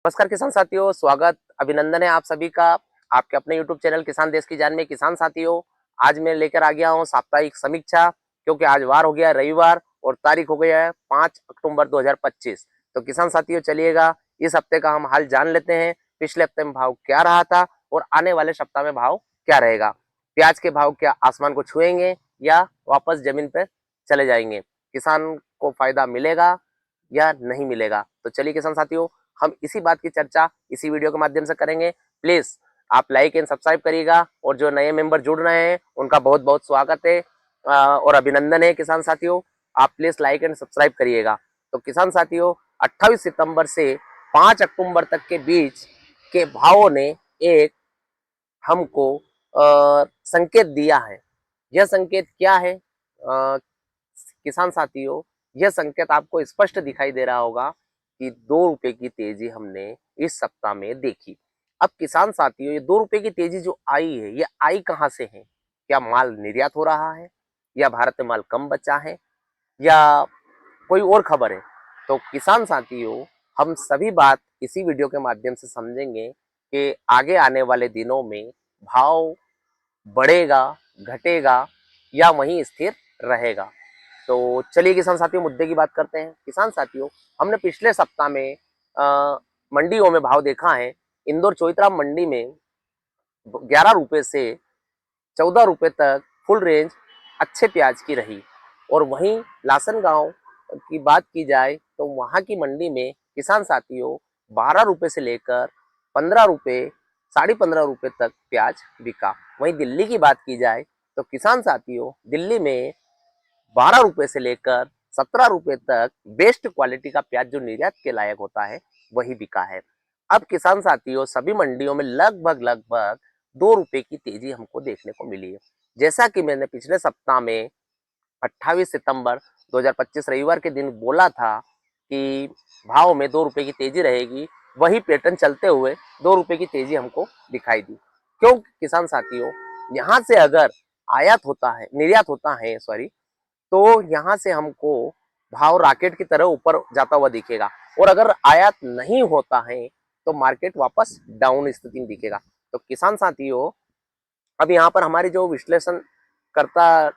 नमस्कार किसान साथियों, स्वागत अभिनंदन है आप सभी का आपके अपने YouTube चैनल किसान देश की जान में। किसान साथियों, आज मैं लेकर आ गया हूं साप्ताहिक समीक्षा, क्योंकि आज वार हो गया है रविवार और तारीख हो गया है 5 अक्टूबर 2025। तो किसान साथियों, चलिएगा इस हफ्ते का हम हाल जान लेते हैं। पिछले हफ्ते में भाव क्या रहा था और आने वाले सप्ताह में भाव क्या रहेगा। प्याज के भाव क्या आसमान को छुएंगे या वापस जमीन पर चले जाएंगे, किसान को फायदा मिलेगा या नहीं मिलेगा। तो चलिए किसान साथियों, हम इसी बात की चर्चा इसी वीडियो के माध्यम से करेंगे। प्लीज आप लाइक एंड सब्सक्राइब करिएगा और जो नए मेंबर जुड़ रहे हैं उनका बहुत बहुत स्वागत है और अभिनंदन है। किसान साथियों, आप प्लीज लाइक एंड सब्सक्राइब करिएगा। तो किसान साथियों, 28 सितंबर से 5 अक्टूबर तक के बीच के भावों ने एक हमको संकेत दिया है। यह संकेत क्या है किसान साथियों? यह संकेत आपको स्पष्ट दिखाई दे रहा होगा कि 2 रुपए की तेजी हमने इस सप्ताह में देखी। अब किसान साथियों, ये 2 रुपए की तेजी जो आई है, ये आई कहाँ से है? क्या माल निर्यात हो रहा है या भारत में माल कम बचा है या कोई और खबर है? तो किसान साथियों, हम सभी बात इसी वीडियो के माध्यम से समझेंगे कि आगे आने वाले दिनों में भाव बढ़ेगा, घटेगा या वहीं स्थिर रहेगा। तो चलिए किसान साथियों, मुद्दे की बात करते हैं। किसान साथियों, हमने पिछले सप्ताह में मंडियों में भाव देखा है। इंदौर चौइथरा मंडी में 11 रुपए से 14 रुपए तक फुल रेंज अच्छे प्याज की रही। और वहीं लासनगांव की बात की जाए तो वहां की मंडी में किसान साथियों 12 रुपए से लेकर 15 रुपए, 15.5 रुपए तक प्याज बिका। वहीं दिल्ली की बात की जाए तो किसान साथियों, दिल्ली में 12 रुपए से लेकर 17 रुपए तक बेस्ट क्वालिटी का प्याज जो निर्यात के लायक होता है वही बिका है। अब किसान साथियों, सभी मंडियों में लगभग 2 रुपए की तेजी हमको देखने को मिली है। जैसा कि मैंने पिछले सप्ताह में 28 सितंबर 2025 रविवार के दिन बोला था कि भाव में 2 रुपए की तेजी रहेगी, वही पैटर्न चलते हुए 2 रुपए की तेजी हमको दिखाई दी। क्यों किसान साथियों? यहाँ से अगर आयात होता है, निर्यात होता है सॉरी, तो यहाँ से हमको भाव रॉकेट की तरह ऊपर जाता हुआ दिखेगा। और अगर आयात नहीं होता है तो मार्केट वापस डाउन स्थिति में दिखेगा। तो किसान साथियों, अब यहाँ पर हमारी जो विश्लेषण करता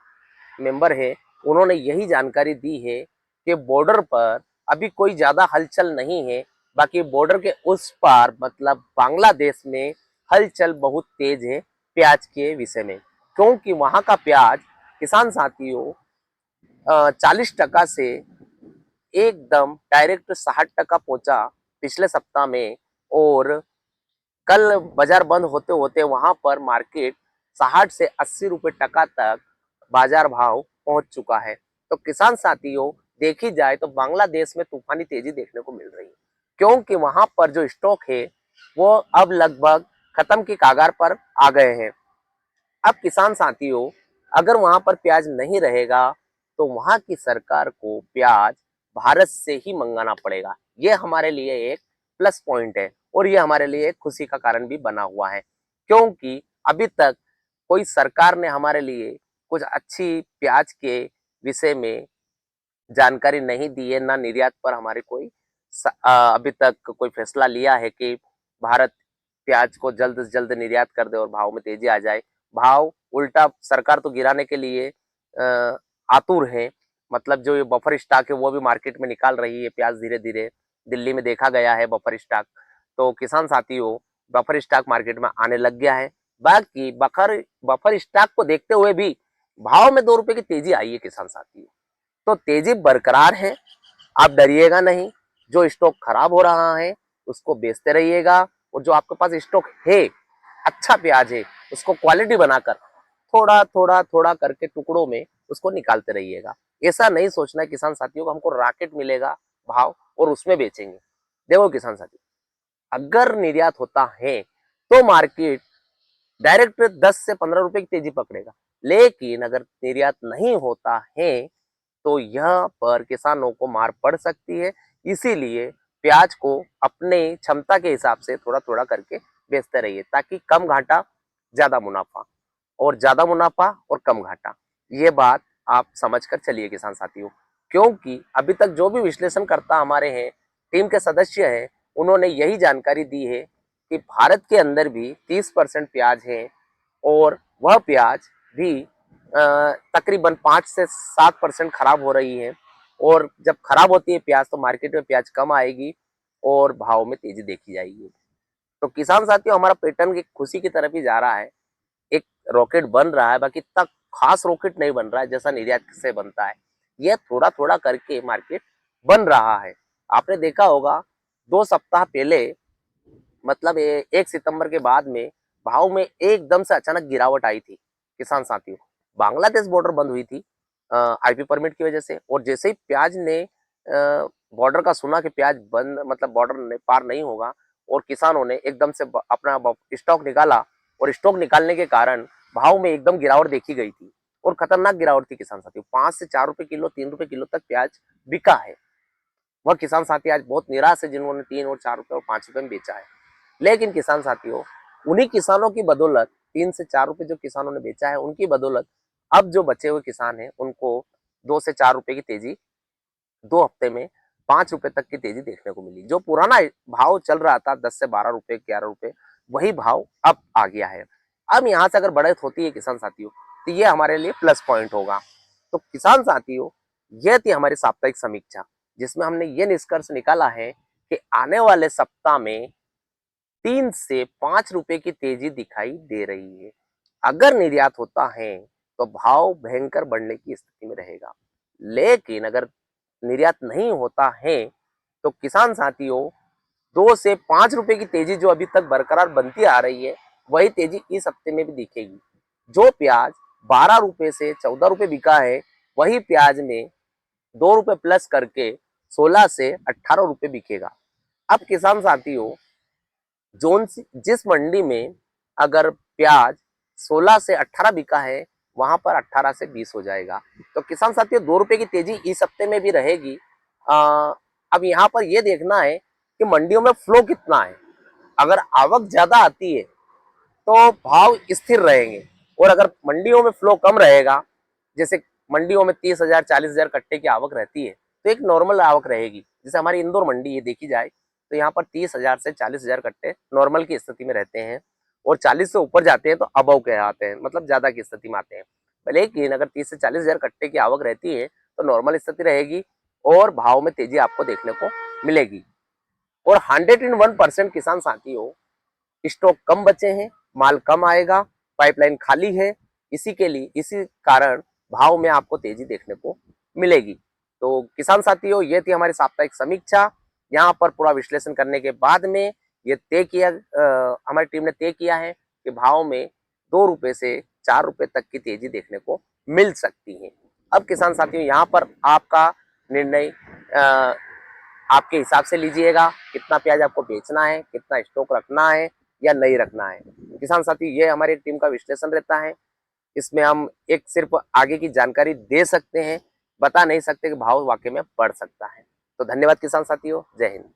मेंबर है, उन्होंने यही जानकारी दी है कि बॉर्डर पर अभी कोई ज्यादा हलचल नहीं है। बाकी बॉर्डर के उस पार मतलब बांग्लादेश में हलचल बहुत तेज है प्याज के विषय में, क्योंकि वहां का प्याज किसान साथियों 40% से एकदम डायरेक्ट 60% पहुंचा पिछले सप्ताह में। और कल बाजार बंद होते होते वहां पर मार्केट 60 से 80 रुपए टका तक बाजार भाव पहुंच चुका है। तो किसान साथियों, देखी जाए तो बांग्लादेश में तूफानी तेजी देखने को मिल रही है, क्योंकि वहां पर जो स्टॉक है वो अब लगभग खत्म की कगार पर आ गए हैं। अब किसान साथियों, अगर वहां पर प्याज नहीं रहेगा तो वहां की सरकार को प्याज भारत से ही मंगाना पड़ेगा। ये हमारे लिए एक प्लस पॉइंट है और ये हमारे लिए एक खुशी का कारण भी बना हुआ है, क्योंकि अभी तक कोई सरकार ने हमारे लिए कुछ अच्छी प्याज के विषय में जानकारी नहीं दी है। ना निर्यात पर हमारे कोई अभी तक कोई फैसला लिया है कि भारत प्याज को जल्द से जल्द निर्यात कर दे और भाव में तेजी आ जाए। भाव उल्टा सरकार तो गिराने के लिए आतुर है। मतलब जो ये बफर स्टॉक है वो भी मार्केट में निकाल रही है प्याज धीरे धीरे। दिल्ली में देखा गया है बफर स्टॉक। तो किसान साथियों, बफर स्टॉक मार्केट में आने लग गया है। बाकी बफर स्टॉक को देखते हुए भी भाव में 2 रुपए की तेजी आई है किसान साथियों। तो तेजी बरकरार है, आप डरिएगा नहीं। जो स्टॉक खराब हो रहा है उसको बेचते रहिएगा और जो आपके पास स्टॉक है, अच्छा प्याज है, उसको क्वालिटी बनाकर थोड़ा थोड़ा थोड़ा करके टुकड़ों में उसको निकालते रहिएगा। ऐसा नहीं सोचना है किसान साथियों को हमको रॉकेट मिलेगा भाव और उसमें बेचेंगे। देखो किसान साथियों, अगर निर्यात होता है तो मार्केट डायरेक्ट 10 से 15 रुपए की तेजी पकड़ेगा। लेकिन अगर निर्यात नहीं होता है तो यहाँ पर किसानों को मार पड़ सकती है। इसीलिए प्याज को अपने क्षमता के हिसाब से थोड़ा थोड़ा करके बेचते रहिए, ताकि कम घाटा ज्यादा मुनाफा और ज्यादा मुनाफा और कम घाटा, ये बात आप समझ कर चलिए किसान साथियों। क्योंकि अभी तक जो भी विश्लेषण करता हमारे हैं, टीम के सदस्य हैं, उन्होंने यही जानकारी दी है कि भारत के अंदर भी 30% प्याज है और वह प्याज भी तकरीबन 5 से 7% खराब हो रही है। और जब खराब होती है प्याज तो मार्केट में प्याज कम आएगी और भाव में तेजी देखी जाएगी। तो किसान साथियों, हमारा पैटर्न की खुशी की तरफ ही जा रहा है। एक रॉकेट बन रहा है, बाकी इतना खास रॉकेट नहीं बन रहा है जैसा निर्यात से बनता है। यह थोड़ा थोड़ा करके मार्केट बन रहा है। आपने देखा होगा 2 सप्ताह पहले, मतलब 1 सितंबर के बाद में भाव में एकदम से अचानक गिरावट आई थी किसान साथियों। बांग्लादेश बॉर्डर बंद हुई थी आईपी परमिट की वजह से, और जैसे ही प्याज ने बॉर्डर का सुना कि प्याज बंद, मतलब बॉर्डर पार नहीं होगा, और किसानों ने एकदम से अपना स्टॉक निकाला, और स्टॉक निकालने के कारण भाव में एकदम गिरावट देखी गई थी, और खतरनाक गिरावट थी किसान साथियों। 5 से 4 रुपए किलो, 3 रुपए किलो तक प्याज बिका है। वह किसान साथी आज बहुत निराश है जिन्होंने 3 और 4 रुपए और 5 रुपए में बेचा है। लेकिन किसान साथियों, उन्हीं किसानों की बदौलत, 3 से 4 रुपए जो किसानों ने बेचा है उनकी बदौलत अब जो बचे हुए किसान हैं उनको 2 से 4 रुपए की तेजी 2 हफ्ते में 5 रुपए तक की तेजी देखने को मिली। जो पुराना भाव चल रहा था 10 से 12 रुपए, 11 रुपए, वही भाव अब आ गया है। अब यहाँ से अगर बढ़त होती है किसान साथियों, तो ये हमारे लिए प्लस पॉइंट होगा। तो किसान साथियों, यह थी हमारी साप्ताहिक समीक्षा, जिसमें हमने ये निष्कर्ष निकाला है कि आने वाले सप्ताह में 3 से 5 रुपए की तेजी दिखाई दे रही है। अगर निर्यात होता है तो भाव भयंकर बढ़ने की स्थिति में रहेगा, लेकिन अगर निर्यात नहीं होता है तो किसान साथियों, 2 से 5 रुपए की तेजी जो अभी तक बरकरार बनती आ रही है, वही तेजी इस हफ्ते में भी दिखेगी। जो प्याज 12 रुपए से 14 रुपए बिका है, वही प्याज में 2 रुपए प्लस करके 16 से 18 रुपए बिकेगा। अब किसान साथियों, जोन जिस मंडी में अगर प्याज 16 से 18 बिका है, वहां पर 18 से 20 हो जाएगा। तो किसान साथियों, 2 रुपए की तेजी इस हफ्ते में भी रहेगी। अब यहाँ पर यह देखना है कि मंडियों में फ्लो कितना है। अगर आवक ज्यादा आती है तो भाव स्थिर रहेंगे, और अगर मंडियों में फ्लो कम रहेगा, जैसे मंडियों में 30,000 40,000 कट्टे की आवक रहती है, तो एक नॉर्मल आवक रहेगी। जैसे हमारी इंदौर मंडी ये देखी जाए तो यहाँ पर 30,000 से 40,000 कट्टे नॉर्मल की स्थिति में रहते हैं, और 40 से ऊपर जाते हैं तो अबव कहलाते हैं, मतलब ज्यादा की स्थिति में आते हैं। लेकिन अगर 30 से 40,000 कट्टे की आवक रहती है तो नॉर्मल स्थिति रहेगी, और भाव में तेजी आपको देखने को मिलेगी। और 101% किसान साथियों, स्टॉक कम बचे हैं, माल कम आएगा, पाइपलाइन खाली है, इसी कारण भाव में आपको तेजी देखने को मिलेगी। तो किसान साथियों, ये थी हमारी साप्ताहिक समीक्षा। यहाँ पर पूरा विश्लेषण करने के बाद में ये तय किया, हमारी टीम ने तय किया है कि भाव में 2 रुपए से 4 रुपए तक की तेजी देखने को मिल सकती है। अब किसान साथियों, यहाँ पर आपका निर्णय आपके हिसाब से लीजिएगा, कितना प्याज आपको बेचना है, कितना स्टॉक रखना है या नहीं रखना है। किसान साथी, ये हमारी टीम का विश्लेषण रहता है। इसमें हम एक सिर्फ आगे की जानकारी दे सकते हैं, बता नहीं सकते कि भाव वाकई में बढ़ सकता है। तो धन्यवाद किसान साथियों, जय हिंद।